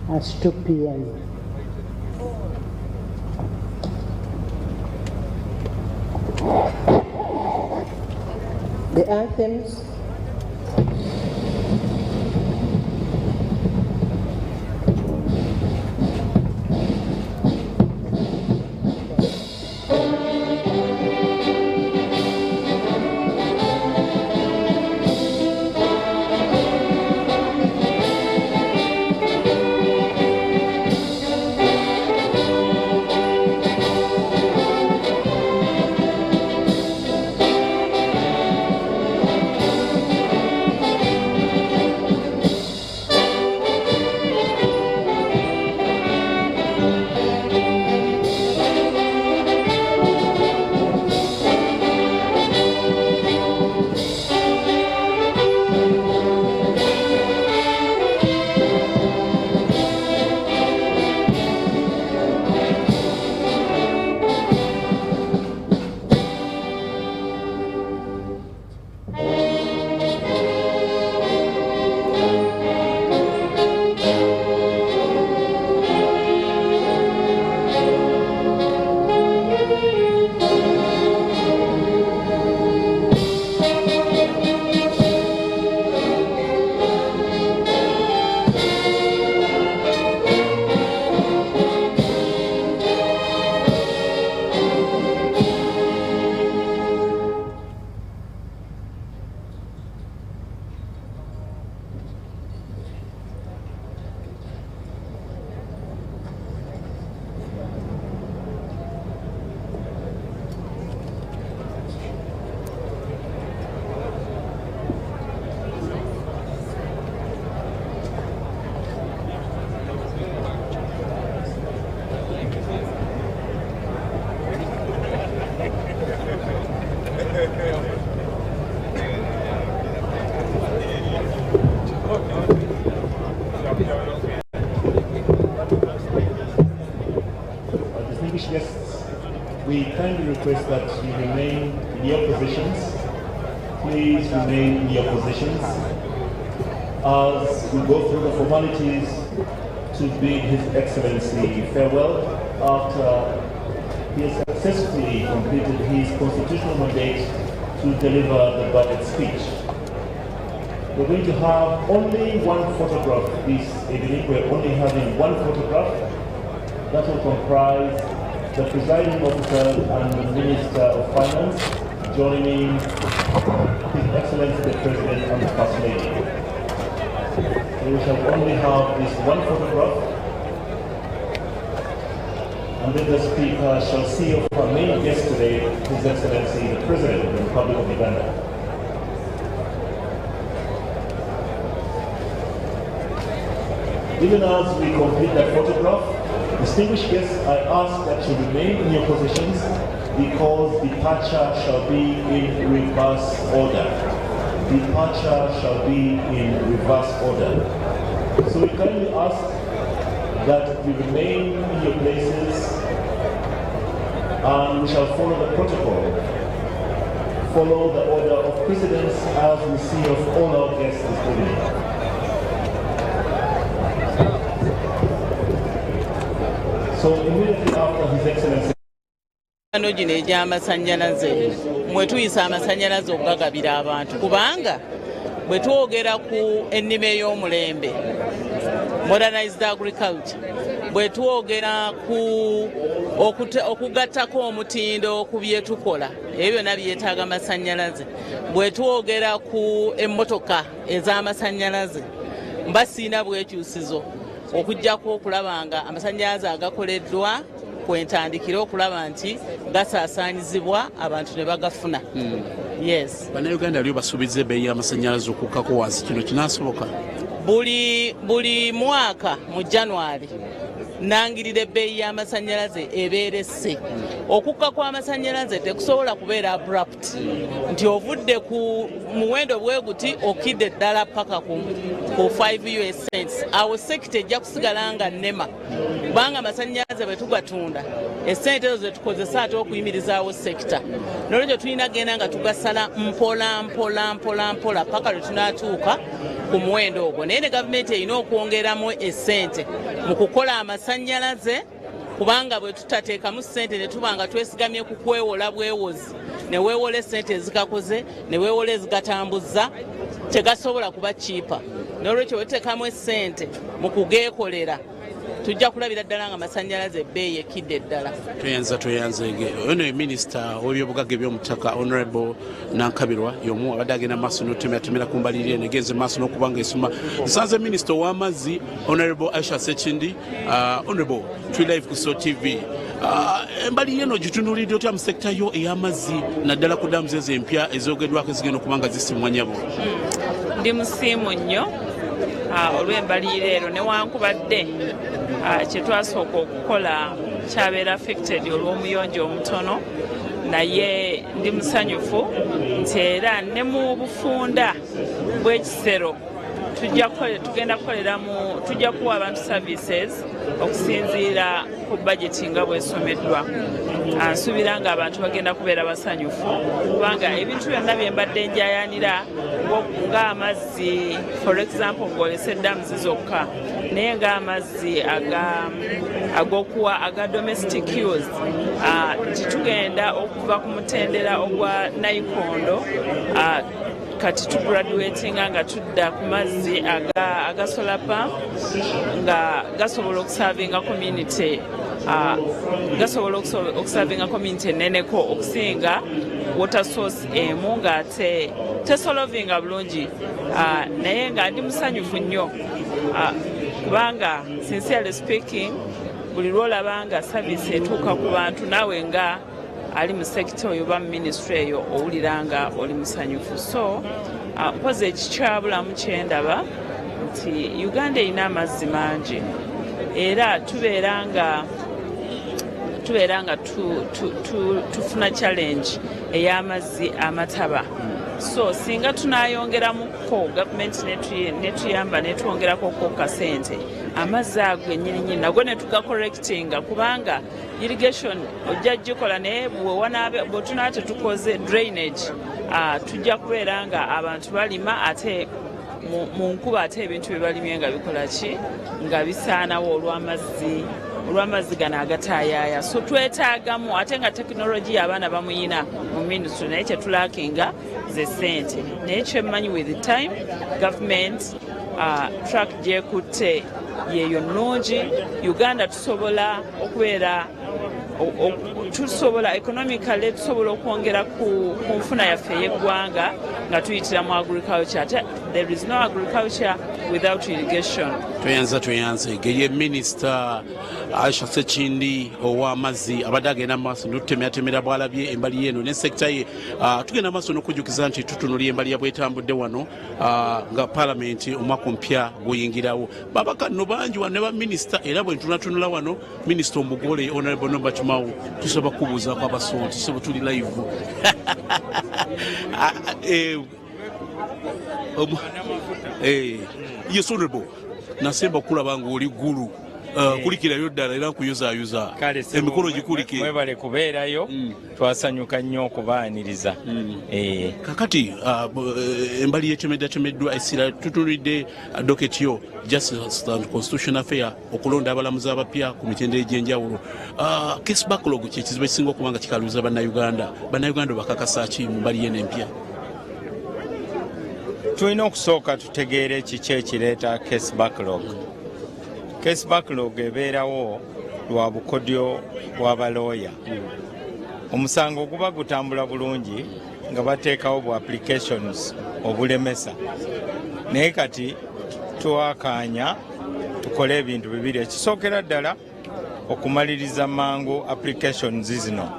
at 2 p.m. The anthems. Distinguished guests, we kindly request that you remain in your positions. Please remain in your positions as we go through the formalities to bid His Excellency farewell after he has successfully completed his constitutional mandate to deliver the budget speech. We're going to have only one photograph this evening. We're only having one photograph that will comprise the presiding officer and the Minister of Finance joining His Excellency the President and the First Lady. So we shall only have this one photograph, and then the Speaker shall see of our main guest today, His Excellency the President of the Republic of Uganda. Even as we complete that photograph, distinguished guests, I ask that you remain in your positions because departure shall be in reverse order. Departure shall be in reverse order. So we kindly ask that you remain in your places and we shall follow the protocol. Follow the order of precedence as we see of all our guests this evening. So immediately after His Excellency. Ano gino egy'amasannyalaze mwe tuyisa amasannyalaze okugagabira abantu kubanga bwe twogera ku ennima ey'omulembe modernized agriculture bwe twogera ku okugattako omutindo ku byetukola ebyo byonna byetaaga amasannyalaze bwe twogera ku emmotoka ez'amasannyalaze mbasiina bwekyusizo okujjako okulaba nga amasannyalaze agakoleddwa kwentandikira okulaba nti gasaasaanyizibwa abantu ne bagafuna. Yes. Bannayuganda lyo basuubiza ebbeeyi y'amasannyalaze okukkako wansi kino kinaasoboka? Buli mwaka mu January nangirira ebbeeyi y'amasannyalaze ebeeresse. Okukka kw'amasannyalaze tekusobola kubeera abrupt nti ovudde ku muwendo bwe guti okidde ddala paka ku 5 US cents. Awo sekita ejja kusigala nga nnema kubanga amasannyalaze bwe tugatunda essente ezo ze tukozesa ate okuyimirizaawo sekita. N'olwekyo tulina genda nga tugasala mpola paka lwe tunaatuuka ku muwendo ogwo. Naye ne gavumenti erina okwongeramu essente mu kukola amasannyalaze kubanga bwe tutateekamu ssente ne tuba nga twesigamye ku kwewola bwewozi ne weewola essente ezikakoze ne weewola ezigatambuzza tegasobola kuba kiipa. N'olwekyo bwe tuteekamu essente mu kugeekolera tujja kulabira ddala nga amasannyalaze ebbeeyi ekidde ddala. Tweyanzege ono ye minisita w'ebyobugagga eby'omutaka Honorable Nankabirwa y'omu abadde agenda maaso n'otemeratemera ku mbalirire negenze maaso n'okuba nga esoma. Nsanze minisita ow'amazzi Honorable Aisha Sekindi. Honorable tuli live ku SO TV. Embalirire eno gitunuulidde otya mu sekita yo ey'amazzi naddala ku daamu ezo empya ezoogeddwako ezigenda okuba nga zisimwa nyabo? Ndi musiimu nnyo olw'embalirire ero newankubadde kye twasooka okukola kyabeera affected olw'omuyonjo omutono, naye ndi musanyufu nti era ne mu bufunda bw'ekisero tujja kuwa abantu services okusinziira ku budgeti nga bwesomeddwa. Nsuubira nga abantu bagenda kubeera basanyufu kubanga ebintu byonna bye mbadde njayanira ng'amazzi, for example ng'olesa eddamu zizokka, naye ng'amazzi aga domestic use nti tugenda okuva ku mutendera ogwa nayikondo kati tugraduatinga nga tudda ku mazzi aga solar pump nga gasobola okusavinga community eneneko okusinga water source emu ng'ate tesolovinga bulungi, naye nga ndi musanyufu nnyo kubanga sincerely speaking buli lwolaba nga service etuuka ku bantu naawe nga ali mu sekita oyo ba mu ministry eyo owulira nga oli musanyufu. So mpozi ekikyabulamu kyendaba nti Uganda erina amazzi mangi era tubeera nga tufuna challenge ey'amazzi amataba. So singa tunayongeramuko gavumenti netuyamba netwongerako kasente amazzi ago ennyini nago netugacorrectinga kubanga irrigation ojja gikola naye bwe tunaba tetukoze drainage tujja kubeera nga abantu balima ate mu nkuba ate ebintu bye balimye nga bikola ki nga bisaanawo olw'amazzi gano agataayaaya. So twetaagamu ate nga tekinologi abaana bamuyina mu ministry naye kyetulakinga ze ssente, naye kyemmanyi with the time government track gyekutte yeeyo nnungi. Uganda tusobola okubeera economically tusobola okwongera ku nfuna yaffe ey'eggwanga nga tuyitira mu agriculture. There is no agriculture without irrigation. Tweyanze geye minisita Aisha Sekindi ow'amazzi abadde agenda maaso n'otutemeratemera bwalabye embali eno ne sekita ye. Tugenda maaso n'okujjukiza nti tutunulya embali yabwetambudde wano nga palamenti omwaka omupya guyingirawo. Babaka nno bangi wano ne baminisita era bwe ntunatunula wano minisita omugole Honorable Nomba Kimawu tusobola kubuuzaako abasoolo tusobola tuli live. Yes, Honorable nasemba kulaba nga oli ggulu kulikirayo ddala era nkuyuzayuza emikolo gikulike. Mwebale kubeerayo, twasanyuka nnyo okubaaniriza. Kakati embali yetemeddwa essira tutunulidde docket yo Justice and Constitution Affair okulonda abalamuzi abapya ku mitendera egy'enjawulo. Case backlog kye kizibu ekisinga okuba nga kikaluuza bannayuganda bakakasa ki mu mbali y'eno empya? Tulina okusooka tutegeere kiki ekireeta case backlog. case backlog ebeerawo lwa bukodyo bw'abalooya. Omusango guba gutambula bulungi nga bateekawo bu applications obulemesa. Naye kati tuwakaanya tukole ebintu bibiri. Ekisookera ddala okumaliriza mangu applications zino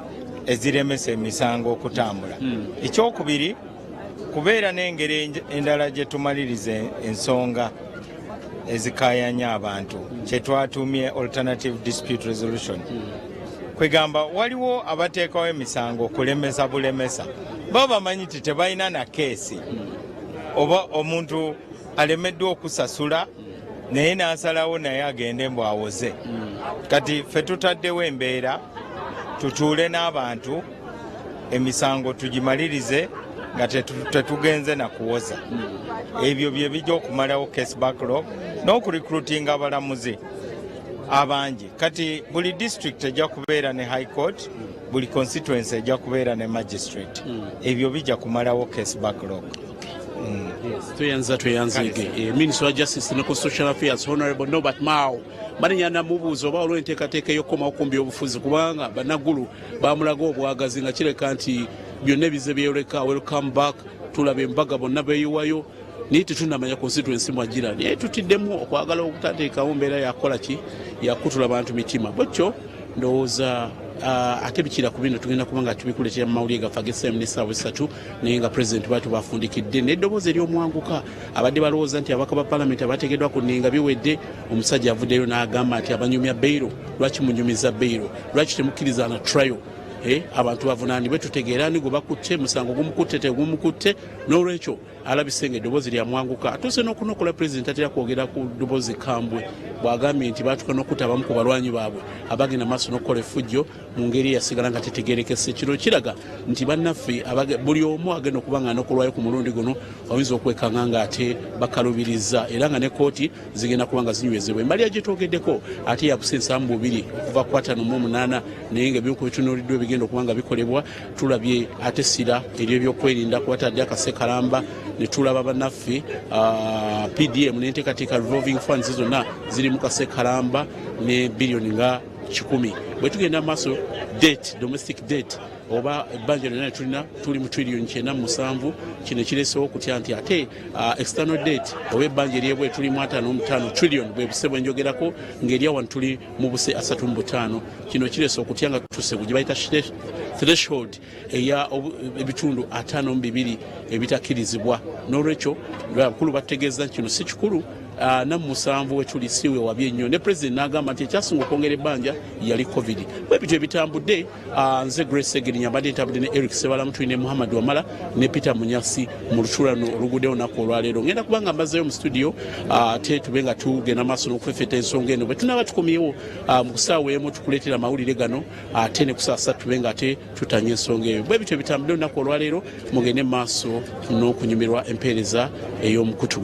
eziremesa emisango okutambula. Ekyokubiri kubeera n'engeri endala gye tumaliriza ensonga ezikayanya abantu kyetwatumye alternative dispute resolution. Kwegamba waliwo abateekawo emisango okulemesa bulemesa baba bamanyi nti tebalina na keesi oba omuntu alemeddwa okusasula naye n'asalawo naye agende mbu awoze. Kati ffe tutaddewo embeera tutuule n'abantu emisango tugimalirize nga tetugenze na kuwoza. Ebyo bye bijja okumalawo case backlog n'okurecruitinga abalamuzi abangi. Kati buli district ejja kubeera ne high court, buli constituency ejja kubeera ne magistrate. Ebyo bijja kumalawo case backlog. Tuyanzige Minister of Justice and Constitutional Affairs Honorable Norbert Mao manenya namubuuza oba olw'enteekateeka y'okukoma okumbi obufuzi kubanga bannagulu bamulaga obwagazi nga kireka nti byonna bize byoleka welcome back tulaba embaga bonna beeyiwayo naye tetunnamanya constituency mwagira naye tutiddemu okwagala okutateekawo mbeera yakola ki yakutula bantu mitima bwekyo ndowooza ate bikira ku bino tugenda kubanga tubikuletera mu mawulire gaffe ag'essaawa n'essaawa essatu naye nga pulezidenti baatu bafundikidde n'eddoboozi ery'omwanguka abadde balowooza nti abaka ba palamenti abateekeddwa ku nninga biwedde omusajja avuddeyo n'agamba nti abanyumya beyiro lwaki munyumiza beyiro lwaki temukkiriza na trial abantu bavunaanibwe tutegeera ni gwe bakutte musango gumukutte tegumukutte n'olwekyo alabise ng'eddoboozi lya mwanguka atuuse n'okunokola pulezidenti atera kwogera ku ddoboozi kambwe bw'agambye nti baatuka n'okutta abamu ku balwanyi baabwe abagenda maaso n'okukola effujjo mu ngeri yasigala nga tetegeerekese. Kino kiraga nti bannaffe buli omu agenda okuba nga n'okulwayo ku mulundi guno oyinza okwekanga ng'ate bakalubiriza era nga ne kooti zigenda kuba nga zinywezebwa. Embalya gye twogeddeko ate yabuse ensambu bubiri okuva ku 58 naye ng'ebimu ku bitunuuliddwa ebigenda okuba nga bikolebwa tulabye ate essira ery'ebyokwerinda kubatadde akasekalamba ne tulaba bannaffe PDM n'enteekateeka revolving funds zonna ziri mu kasekalamba ne biliyoni nga 10. Bwe tugenda maaso debt domestic debt oba ebbanja lyonna tulina tuli mu trillion 9.7 kino kiresewo okutya nti ate external debt oba ebbanja eryebwe tuli mu 5.5 trillion bwe buse bwe njogerako ng'erya wano tuli mu buse 3.5 kino kirese okutya nga tutuse ku gye bayita threshold eya ebitundu 52 ebitakkirizibwa n'olwekyo abakulu bategeeza kino si kikulu namusanvu wetuli siwe wabye nnyo ne president n'agamba nti ekyasinga okwongera ebbanja yali covid. Bwe bityo ebitambudde nze Grace Segirinya mbadde ntambudde ne Eric Sebalamu tulina Muhammad Wamala ne Peter Munyasi mu lutuulano oluguddewo olunaku olwaleero. Ngenda kubanga mbazzayo mu studio ate tube nga tugenda maaso n'okufefeta ensonga eno bwe tunaaba tukomyewo mu kusaawa emu tukuleetera amawulire gano ate ne kusaasa tube nga ate tutanya ensonga eyo. Bwe bityo ebitambudde olunaku olwaleero mugende maaso n'okunyumirwa empeereza ey'omukutu.